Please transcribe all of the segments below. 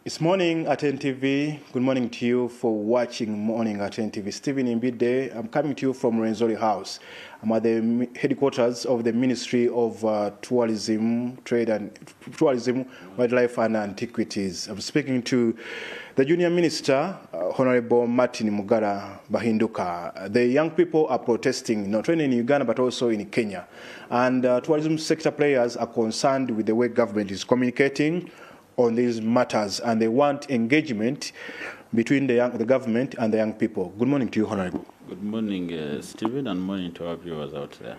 It's morning at NTV. Good morning to you for watching Morning at NTV. Stephen Imbide. I'm coming to you from Renzori House. I'm at the headquarters of the Ministry of Tourism, Wildlife and Antiquities. I'm speaking to the Junior Minister, Honorable Martin Mugara Bahinduka. The young people are protesting not only in Uganda but also in Kenya. And tourism sector players are concerned with the way government is communicating on these matters, and they want engagement between the government and the young people. Good morning to you, Honorable. Good morning, Stephen, and morning to our viewers out there.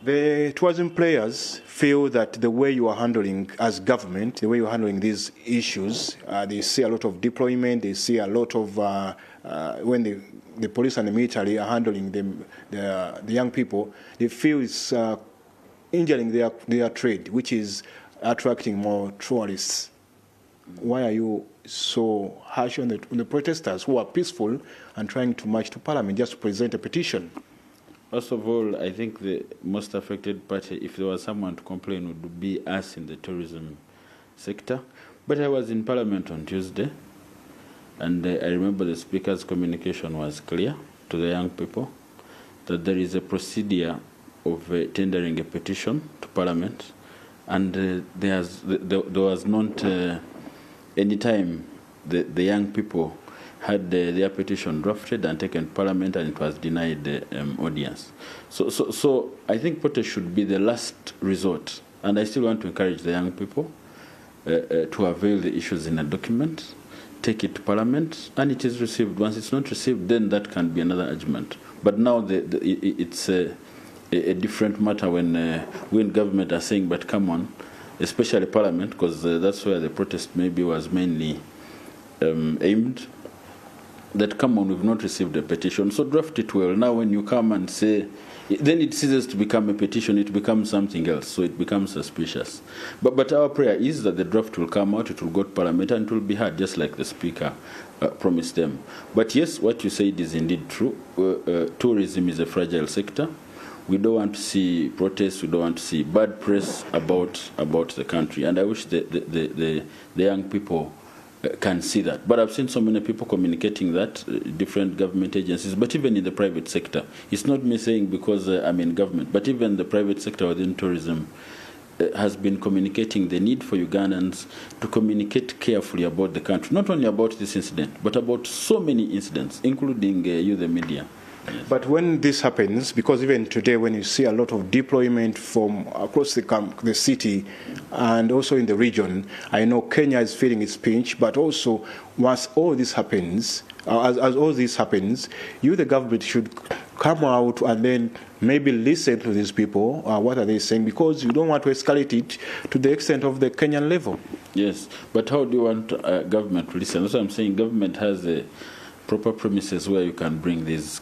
The tourism players feel that the way you are handling, as government, the way you are handling these issues, they see a lot of deployment, they see a lot of, when the police and the military are handling the young people, they feel it's injuring their trade, which is attracting more tourists. Why are you so harsh on the protesters who are peaceful and trying to march to Parliament just to present a petition? First of all, I think the most affected party, if there was someone to complain, would be us in the tourism sector. But I was in Parliament on Tuesday, and I remember the Speaker's communication was clear to the young people that there is a procedure of tendering a petition to Parliament, and there was not any time the young people had their petition drafted and taken to Parliament, and it was denied the audience. So I think protest should be the last resort, and I still want to encourage the young people to avail the issues in a document, take it to Parliament, and it is received. Once it's not received, then that can be another argument. But now it's a different matter when government are saying, but come on, especially Parliament, because that's where the protest maybe was mainly aimed, that come on, we've not received a petition, so draft it well. Now when you come and say, then it ceases to become a petition, it becomes something else, so it becomes suspicious. But our prayer is that the draft will come out, it will go to Parliament, and it will be heard, just like the Speaker promised them. But yes, what you said is indeed true. Tourism is a fragile sector. We don't want to see protests, we don't want to see bad press about the country. And I wish the young people can see that. But I've seen so many people communicating that, different government agencies, but even in the private sector. It's not me saying because I'm in government, but even the private sector within tourism has been communicating the need for Ugandans to communicate carefully about the country, not only about this incident, but about so many incidents, including you, the media. Yes. But when this happens, because even today when you see a lot of deployment from across the city and also in the region, I know Kenya is feeling its pinch, but also once all this happens, as all this happens, you, the government, should come out and then maybe listen to these people, what are they saying, because you don't want to escalate it to the extent of the Kenyan level. Yes, but how do you want government to listen? That's what I'm saying. Government has proper premises where you can bring these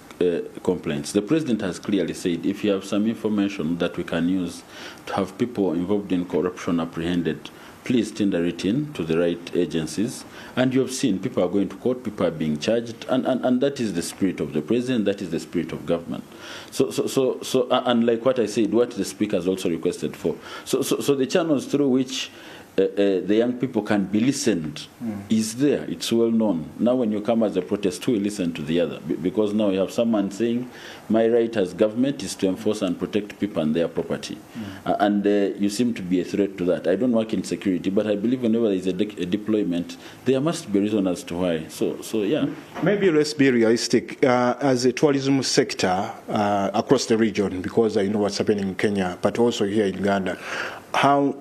complaints. The President has clearly said if you have some information that we can use to have people involved in corruption apprehended, please tender it in to the right agencies. And you have seen people are going to court, people are being charged, and that is the spirit of the President, that is the spirit of government. So and like what I said, what the Speaker has also requested for. So the channels through which the young people can be listened is there. It's well known. Now when you come as a protest, who will listen to the other? Because now you have someone saying, my right as government is to enforce and protect people and their property. And you seem to be a threat to that. I don't work in security, but I believe whenever there is a deployment, there must be a reason as to why. So yeah. Maybe let's be realistic. As a tourism sector across the region, because I know what's happening in Kenya, but also here in Uganda,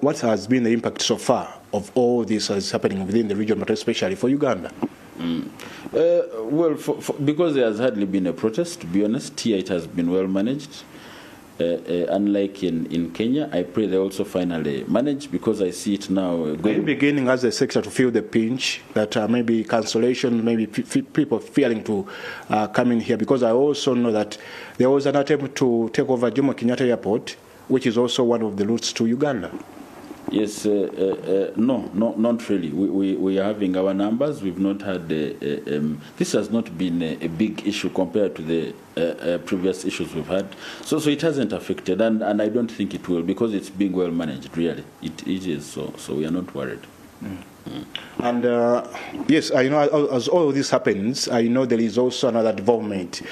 what has been the impact so far of all this that is happening within the region, but especially for Uganda? Well, because there has hardly been a protest, to be honest, here it has been well managed. Unlike in Kenya, I pray they also finally manage, because I see it now going. Are you beginning as a sector to feel the pinch that maybe cancellation, maybe people fearing to come in here? Because I also know that there was an attempt to take over Jomo Kenyatta Airport, which is also one of the routes to Uganda. Yes, no, not really. We are having our numbers. We've not had this has not been a big issue compared to the previous issues we've had. So it hasn't affected, and I don't think it will, because it's being well managed. Really, it is. So we are not worried. And yes, I know as all of this happens, I know there is also another development.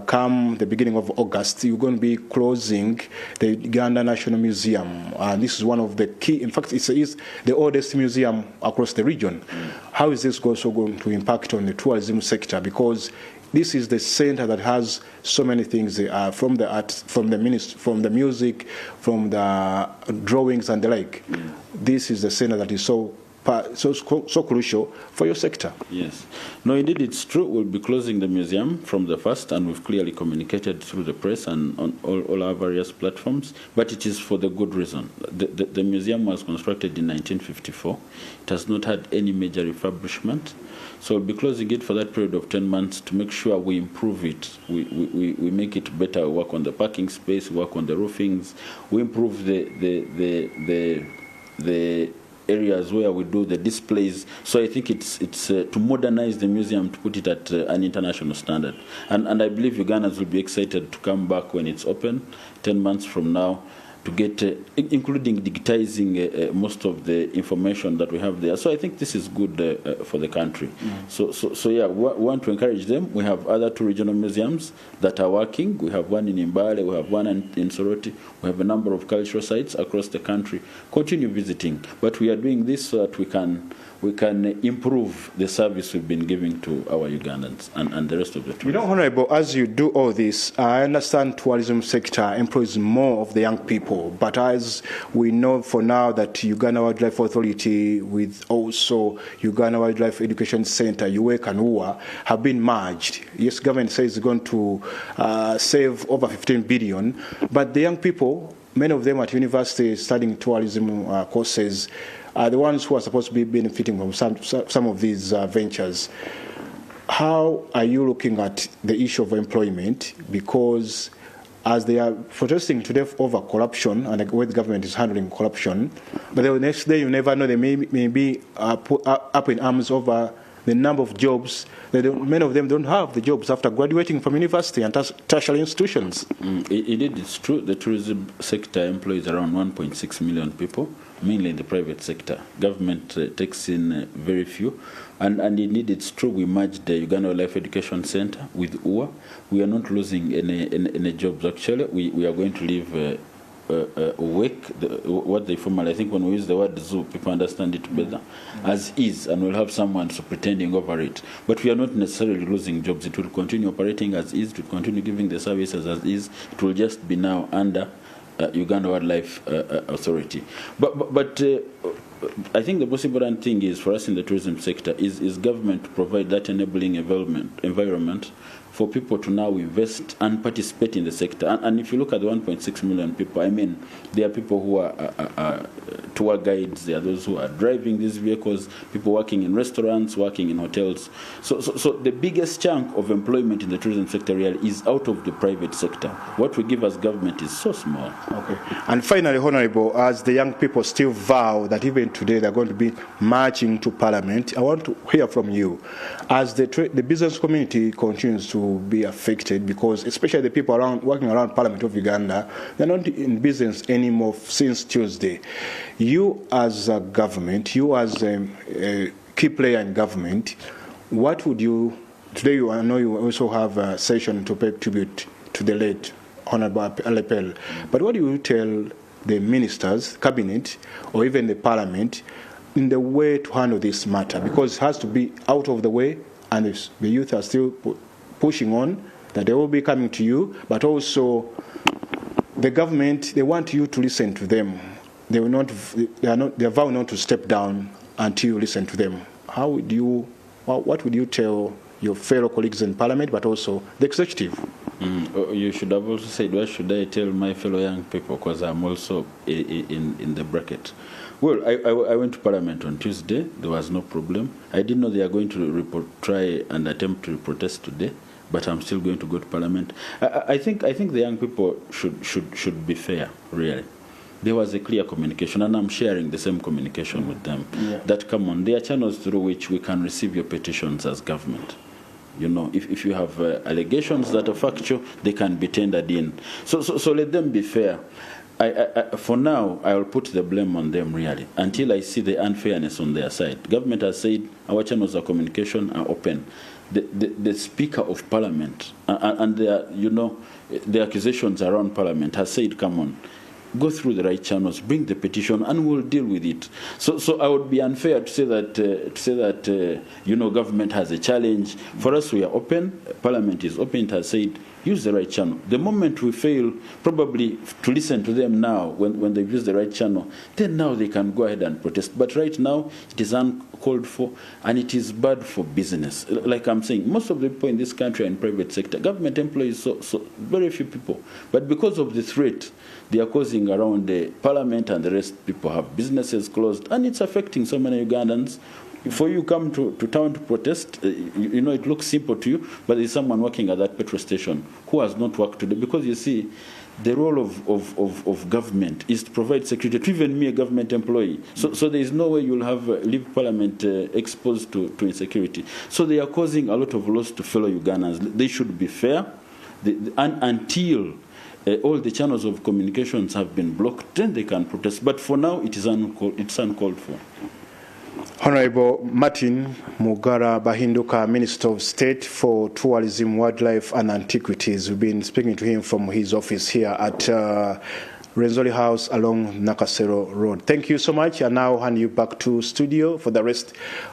Come the beginning of August, you're going to be closing the Uganda National Museum. This is one of the key, in fact, it's the oldest museum across the region. How is this also going to impact on the tourism sector? Because this is the center that has so many things from the art, from the music, from the drawings and the like. This is the center that is so crucial for your sector. Yes. No, indeed, it's true. We'll be closing the museum from the first, and we've clearly communicated through the press and on all our various platforms, but it is for the good reason. The museum was constructed in 1954. It has not had any major refurbishment. So we'll be closing it for that period of 10 months to make sure we improve it. We make it better. We work on the parking space, we work on the roofings, we improve the areas where we do the displays. So I think it's to modernize the museum, to put it at an international standard. And I believe Ugandans will be excited to come back when it's open 10 months from now, to get, including digitizing most of the information that we have there. So I think this is good for the country. So yeah, we want to encourage them. We have other 2 regional museums that are working. We have one in Mbale, we have one in Soroti. We have a number of cultural sites across the country. Continue visiting. But we are doing this so that we can improve the service we've been giving to our Ugandans and the rest of the tourists. Honorable, as you do all this, I understand tourism sector employs more of the young people, but as we know for now that Uganda Wildlife Authority with also Uganda Wildlife Education Center, UWEC and UWA, have been merged. Yes, government says it's going to save over 15 billion, but the young people, many of them at university studying tourism courses, are the ones who are supposed to be benefiting from some of these ventures. How are you looking at the issue of employment? Because as they are protesting today over corruption and the way the government is handling corruption, but the next day you never know, they may be put up in arms over the number of jobs. Many of them don't have the jobs after graduating from university and tertiary institutions. Indeed, it's true. The tourism sector employs around 1.6 million people, mainly in the private sector. Government takes in very few. And indeed, it's true, we merged the Uganda Life Education Center with UWA. We are not losing any jobs, actually. We are going to leave what they formally, I think when we use the word zoo, people understand it better, as is, and we'll have someone superintending over it. But we are not necessarily losing jobs. It will continue operating as is, it will continue giving the services as is. It will just be now under Uganda Wildlife Authority. But I think the most important thing is for us in the tourism sector is government to provide that enabling environment for people to now invest and participate in the sector. And if you look at the 1.6 million people, I mean, there are people who are tour guides, there are those who are driving these vehicles, people working in restaurants, working in hotels. So the biggest chunk of employment in the tourism sector really is out of the private sector. What we give as government is so small. Okay. And finally, Honorable, as the young people still vow that even today they're going to be marching to Parliament, I want to hear from you. As the business community continues to be affected, because especially the people working around Parliament of Uganda, they're not in business anymore since Tuesday. You as a government, you as a key player in government, what would you, today I know you also have a session to pay tribute to the late Honorable Alepel, but what do you tell the ministers, cabinet, or even the Parliament in the way to handle this matter? Because it has to be out of the way, and the youth are still pushing on, that they will be coming to you, but also the government, they want you to listen to them. They vow not to step down until you listen to them. What would you tell your fellow colleagues in Parliament, but also the executive? You should have also said, what should I tell my fellow young people, because I'm also in the bracket. Well, I went to Parliament on Tuesday. There was no problem. I didn't know they are going to try and attempt to protest today, but I'm still going to go to Parliament. I think the young people should be fair, really. There was a clear communication, and I'm sharing the same communication with them. Yeah. That, come on, there are channels through which we can receive your petitions as government. You know, if you have allegations that are factual, they can be tendered in. So let them be fair. For now, I will put the blame on them, really, until I see the unfairness on their side. Government has said our channels of communication are open. The Speaker of Parliament and the accusations around Parliament has said, come on, go through the right channels, bring the petition, and we'll deal with it. So I would be unfair to say that government has a challenge. For us, we are open. Parliament is open. It has said, use the right channel. The moment we fail, probably to listen to them now, when they use the right channel, then now they can go ahead and protest. But right now, it is uncalled for, and it is bad for business. Like I'm saying, most of the people in this country are in private sector. Government employees, so very few people. But because of the threat they are causing around the Parliament and the rest, people have businesses closed, and it's affecting so many Ugandans. Before you come to town to protest, it looks simple to you, but there's someone working at that petrol station who has not worked today. Because you see, the role of government is to provide security to even me, a government employee. So there is no way you'll leave Parliament exposed to insecurity. So they are causing a lot of loss to fellow Ugandans. They should be fair, until all the channels of communications have been blocked, then they can protest. But for now, it's uncalled for. Honorable Martin Mugara Bahinduka, Minister of State for Tourism, Wildlife and Antiquities. We've been speaking to him from his office here at Renzori House along Nakasero Road. Thank you so much. I now hand you back to studio for the rest